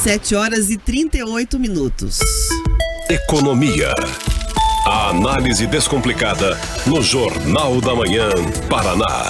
7h38. Economia. A análise descomplicada no Jornal da Manhã, Paraná.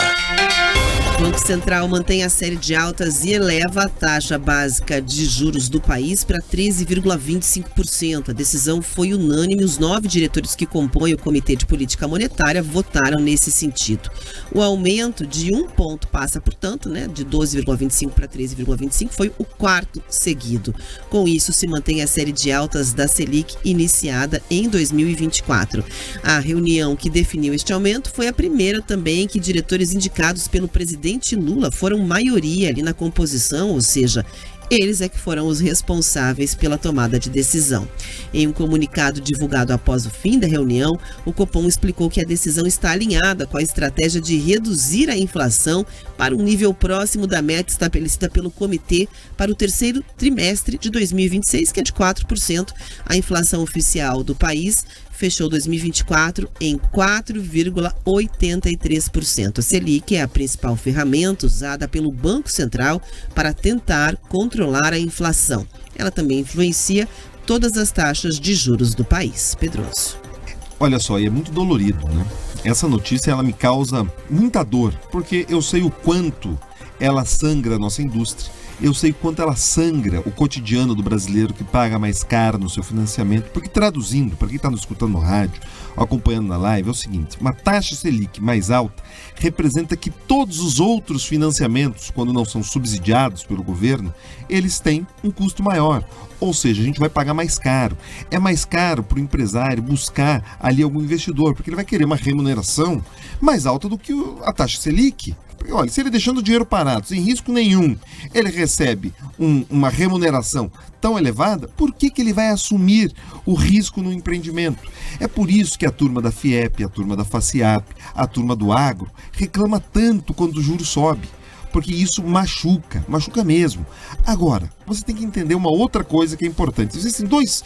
O Banco Central mantém a série de altas e eleva a taxa básica de juros do país para 13,25%. A decisão foi unânime. Os 9 diretores que compõem o Comitê de Política Monetária votaram nesse sentido. O aumento de 1 ponto passa, portanto, de 12,25 para 13,25, foi o 4º seguido. Com isso, se mantém a série de altas da Selic iniciada em 2024. A reunião que definiu este aumento foi a primeira também em que diretores indicados pelo presidente Lula foram maioria ali na composição, ou seja, eles é que foram os responsáveis pela tomada de decisão. Em um comunicado divulgado após o fim da reunião, o Copom explicou que a decisão está alinhada com a estratégia de reduzir a inflação para um nível próximo da meta estabelecida pelo comitê para o terceiro trimestre de 2026, que é de 4%. A inflação oficial do país fechou 2024 em 4,83%. A Selic é a principal ferramenta usada pelo Banco Central para tentar controlar a inflação. Ela também influencia todas as taxas de juros do país. Pedroso. Olha só, e é muito dolorido, né? Essa notícia, ela me causa muita dor, porque eu sei o quanto ela sangra a nossa indústria. Eu sei quanto ela sangra o cotidiano do brasileiro que paga mais caro no seu financiamento, porque traduzindo, para quem está nos escutando no rádio, ou acompanhando na live, é o seguinte: uma taxa Selic mais alta representa que todos os outros financiamentos, quando não são subsidiados pelo governo, eles têm um custo maior. Ou seja, a gente vai pagar mais caro. É mais caro para o empresário buscar ali algum investidor, porque ele vai querer uma remuneração mais alta do que a taxa Selic. Olha, se ele deixando o dinheiro parado, sem risco nenhum, ele recebe uma remuneração tão elevada, por que ele vai assumir o risco no empreendimento? É por isso que a turma da FIEP, a turma da FACIAP, a turma do agro, reclama tanto quando o juro sobe. Porque isso machuca mesmo. Agora, você tem que entender uma outra coisa que é importante. Existem dois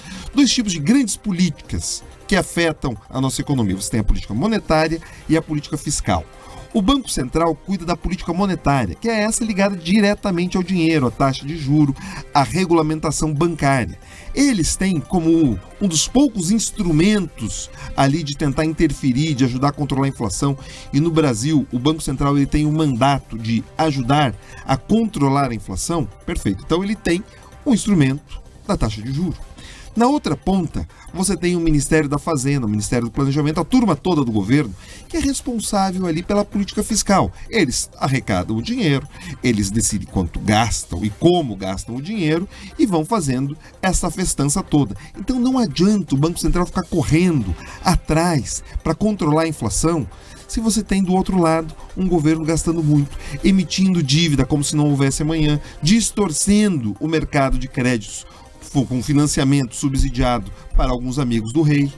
tipos de grandes políticas que afetam a nossa economia. Você tem a política monetária e a política fiscal. O Banco Central cuida da política monetária, que é essa ligada diretamente ao dinheiro, à taxa de juro, à regulamentação bancária. Eles têm como um dos poucos instrumentos ali de tentar interferir, de ajudar a controlar a inflação. E no Brasil, o Banco Central ele tem um mandato de ajudar a controlar a inflação. Perfeito. Então ele tem um instrumento da taxa de juros. Na outra ponta, você tem o Ministério da Fazenda, o Ministério do Planejamento, a turma toda do governo, que é responsável ali pela política fiscal. Eles arrecadam o dinheiro, eles decidem quanto gastam e como gastam o dinheiro e vão fazendo essa festança toda. Então não adianta o Banco Central ficar correndo atrás para controlar a inflação se você tem do outro lado um governo gastando muito, emitindo dívida como se não houvesse amanhã, distorcendo o mercado de créditos com financiamento subsidiado para alguns amigos do rei.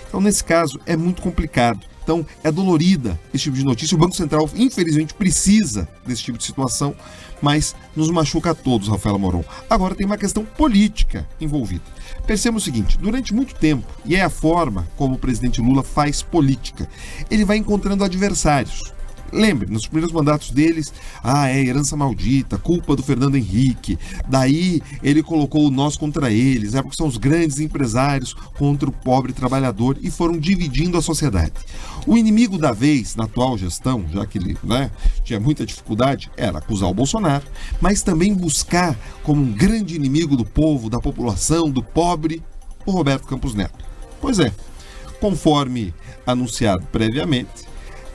Então, nesse caso, é muito complicado. Então, é dolorida esse tipo de notícia. O Banco Central, infelizmente, precisa desse tipo de situação, mas nos machuca a todos, Rafaela Moron. Agora, tem uma questão política envolvida. Perceba o seguinte: durante muito tempo, e é a forma como o presidente Lula faz política, ele vai encontrando adversários. Lembre, nos primeiros mandatos deles, é herança maldita, culpa do Fernando Henrique, daí ele colocou o nós contra eles, porque são os grandes empresários contra o pobre trabalhador, e foram dividindo a sociedade. O inimigo da vez, na atual gestão, já que ele tinha muita dificuldade, era acusar o Bolsonaro, mas também buscar como um grande inimigo do povo, da população, do pobre, o Roberto Campos Neto. Pois é, conforme anunciado previamente,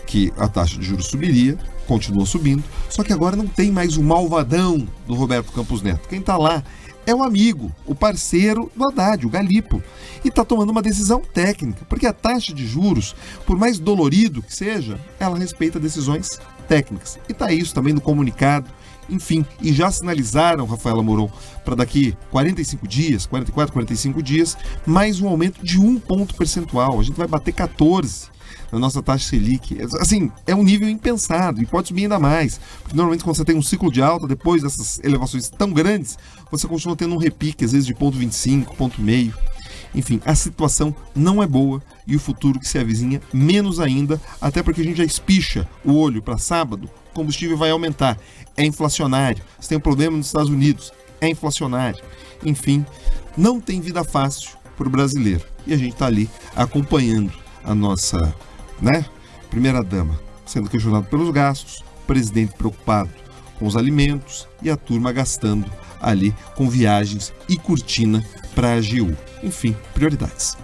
que a taxa de juros subiria, continua subindo, só que agora não tem mais o malvadão do Roberto Campos Neto. Quem está lá é o amigo, o parceiro do Haddad, o Galipo, e está tomando uma decisão técnica, porque a taxa de juros, por mais dolorido que seja, ela respeita decisões técnicas. E está isso também no comunicado, enfim, e já sinalizaram, Rafaela Moron, para daqui 45 dias, 44, 45 dias, mais um aumento de 1 ponto percentual. A gente vai bater 14 na nossa taxa Selic. Assim, é um nível impensado e pode subir ainda mais. Porque normalmente quando você tem um ciclo de alta, depois dessas elevações tão grandes, você continua tendo um repique, às vezes de 0,25, 0,5. Enfim, a situação não é boa e o futuro que se avizinha menos ainda, até porque a gente já espicha o olho para sábado, o combustível vai aumentar, é inflacionário, você tem um problema nos Estados Unidos, é inflacionária. Enfim, não tem vida fácil para o brasileiro. E a gente está ali acompanhando a nossa, primeira-dama sendo questionada pelos gastos, o presidente preocupado com os alimentos e a turma gastando ali com viagens e cortina para a AGU. Enfim, prioridades.